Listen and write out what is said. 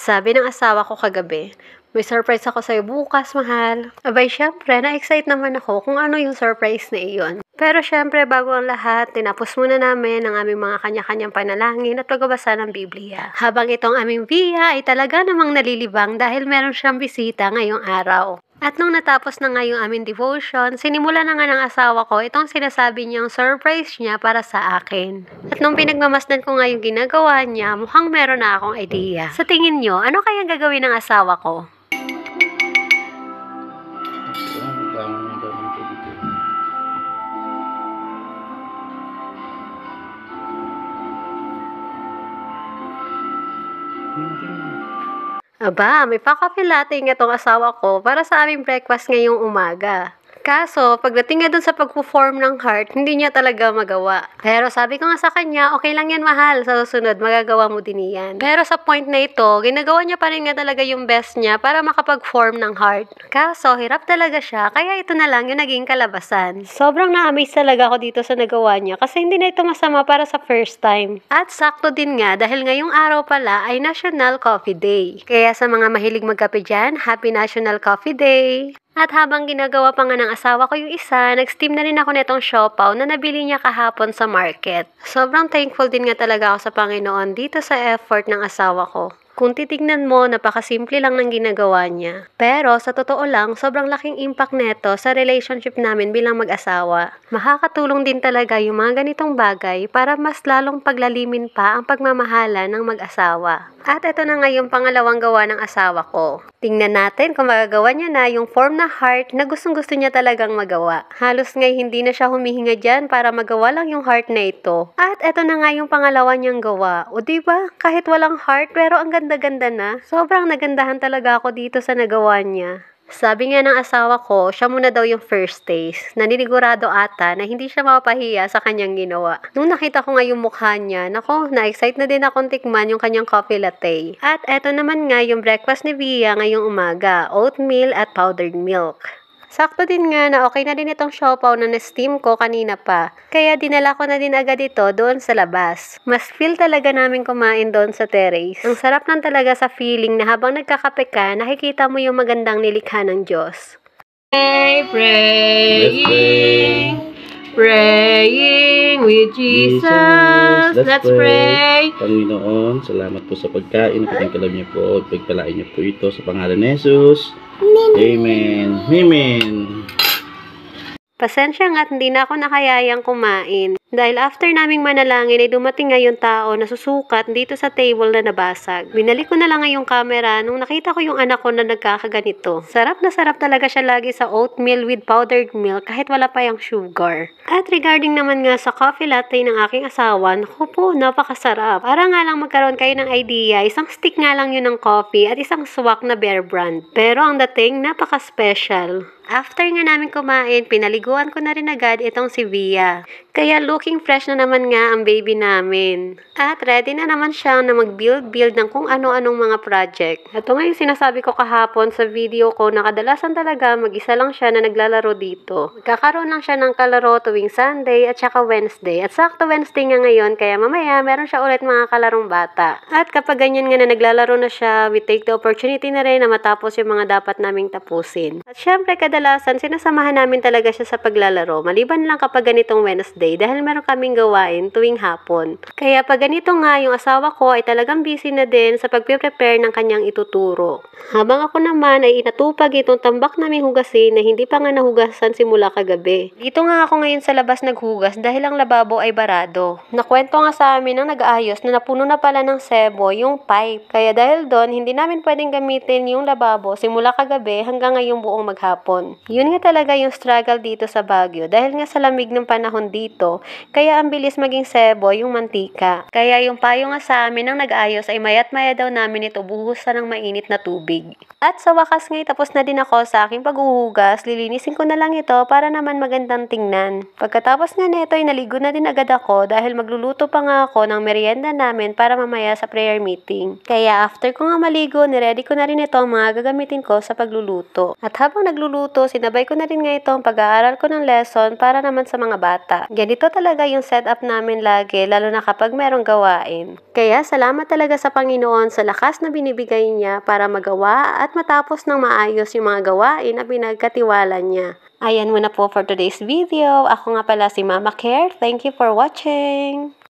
Sabi ng asawa ko kagabi, may surprise ako sa'yo bukas, mahal. Abay, syempre, na-excite naman ako kung ano yung surprise na iyon. Pero syempre, bago ang lahat, tinapos muna namin ang aming mga kanya-kanyang panalangin at pagbabasa ng Biblia. Habang itong aming Via ay talaga namang nalilibang dahil meron siyang bisita ngayong araw. At nung natapos na nga yung aming devotion, sinimula na nga ng asawa ko itong sinasabi niyang surprise niya para sa akin. At nung pinagmamasdan ko nga yung ginagawa niya, mukhang meron na akong idea. Sa tingin niyo, ano kayang gagawin ng asawa ko? Aba, may pa-coffee latte nga tong asawa ko para sa aming breakfast ngayong umaga. Kaso, pagdating nga dun sa pagpo-form ng heart, hindi niya talaga magawa. Pero sabi ko nga sa kanya, okay lang yan, mahal. Sa susunod, magagawa mo din yan. Pero sa point na ito, ginagawa niya pa rin nga talaga yung best niya para makapag-form ng heart. Kaso, hirap talaga siya, kaya ito na lang yung naging kalabasan. Sobrang na-amaze talaga ako dito sa nagawa niya kasi hindi na ito masama para sa first time. At sakto din nga dahil ngayong araw pala ay National Coffee Day. Kaya sa mga mahilig magkape dyan, Happy National Coffee Day! At habang ginagawa pa nga ng asawa ko yung isa, nag-steam na rin ako nitong siopaw na nabili niya kahapon sa market. Sobrang thankful din nga talaga ako sa Panginoon dito sa effort ng asawa ko. Kung titignan mo, napakasimple lang ng ginagawa niya. Pero sa totoo lang, sobrang laking impact neto sa relationship namin bilang mag-asawa. Makakatulong din talaga yung mga ganitong bagay para mas lalong paglalimin pa ang pagmamahala ng mag-asawa. At ito na nga yung pangalawang gawa ng asawa ko. Tingnan natin kung magagawa niya na yung form na heart na gustong-gusto niya talagang magawa. Halos ngay hindi na siya humihinga dyan para magawa lang yung heart na ito. At ito na nga yung pangalawa niyang gawa. O diba, kahit walang heart pero ang ganda-ganda na. Sobrang nagandahan talaga ako dito sa nagawa niya. Sabi nga ng asawa ko, siya muna daw yung first taste. Naninigurado ata na hindi siya mapapahiya sa kanyang ginawa. Nung nakita ko nga yung mukha niya, nako, na-excite na din akong tikman yung kanyang coffee latte. At eto naman nga yung breakfast ni Via ngayong umaga, oatmeal at powdered milk. Sakto din nga na okay na din itong siopaw na na-steam ko kanina pa. Kaya dinala ko na din agad ito doon sa labas. Mas feel talaga namin kumain doon sa terrace. Ang sarap lang talaga sa feeling na habang nagkakape ka, nakikita mo yung magandang nilikha ng Diyos. Praying with Jesus. Let's pray. Panginoon, salamat po sa pagkain. Kapagkalab niyo po, pagpalain niyo po ito sa pangalan ni Jesus. Amen. Amen. Pasensya nga at hindi na ako nakayayang kumain. Dahil after naming manalangin ay dumating nga yung tao na susukat dito sa table na nabasag. Binalik ko na lang nga yung camera nung nakita ko yung anak ko na nagkakaganito. Sarap na sarap talaga siya lagi sa oatmeal with powdered milk kahit wala pa yung sugar. At regarding naman nga sa coffee latte ng aking asawa, naku po, napakasarap. Para nga lang magkaroon kayo ng idea, isang stick nga lang yun ng coffee at isang swak na Bear Brand. Pero ang dating, napaka-special. After nga namin kumain, pinaliguan ko na rin agad itong si Via. Kaya looking fresh na naman nga ang baby namin. At ready na naman siya na mag-build ng kung ano-anong mga project. Ito nga yung sinasabi ko kahapon sa video ko na kadalasan talaga mag-isa lang siya na naglalaro dito. Magkakaroon lang siya ng kalaro tuwing Sunday at saka Wednesday. At sakto Wednesday nga ngayon, kaya mamaya meron siya ulit mga kalarong bata. At kapag ganyan nga na naglalaro na siya, we take the opportunity na rin na matapos yung mga dapat naming tapusin. At syempre kadalasan, sinasamahan namin talaga siya sa paglalaro. Maliban lang kapag ganitong Wednesday dahil meron kaming gawain tuwing hapon. Kaya pag ganito nga, yung asawa ko ay talagang busy na din sa pagpe-prepare ng kanyang ituturo. Habang ako naman ay inatupag itong tambak naming hugasin na hindi pa nga nahugasan simula kagabi. Dito nga ako ngayon sa labas naghugas dahil ang lababo ay barado. Nakwento nga sa amin ng nag-aayos na napuno na pala ng sebo yung pipe. Kaya dahil doon, hindi namin pwedeng gamitin yung lababo simula kagabi hanggang ngayong buong maghapon. Yun nga talaga yung struggle dito sa Baguio dahil nga sa lamig ng panahon dito, kaya ang bilis maging sebo yung mantika. Kaya yung payo nga sa amin ng nag-ayos ay mayat maya daw namin ito buhusan ng mainit na tubig. At sa wakas nga tapos na din ako sa aking paghuhugas, lilinisin ko na lang ito para naman magandang tingnan. Pagkatapos nga nito ay naligo na din agad ako dahil magluluto pa nga ako ng merienda namin para mamaya sa prayer meeting. Kaya after ko nga maligo, niready ko na rin ito ang mga gagamitin ko sa pagluluto. At habang nagluluto, sinabay ko na rin nga ito ang pag-aaral ko ng lesson para naman sa mga bata. Ganito talaga talaga yung setup namin lagi, lalo na kapag merong gawain. Kaya salamat talaga sa Panginoon sa lakas na binibigay niya para magawa at matapos ng maayos yung mga gawain na pinagkatiwala niya. Ayan muna po for today's video. Ako nga pala si Mama Care. Thank you for watching!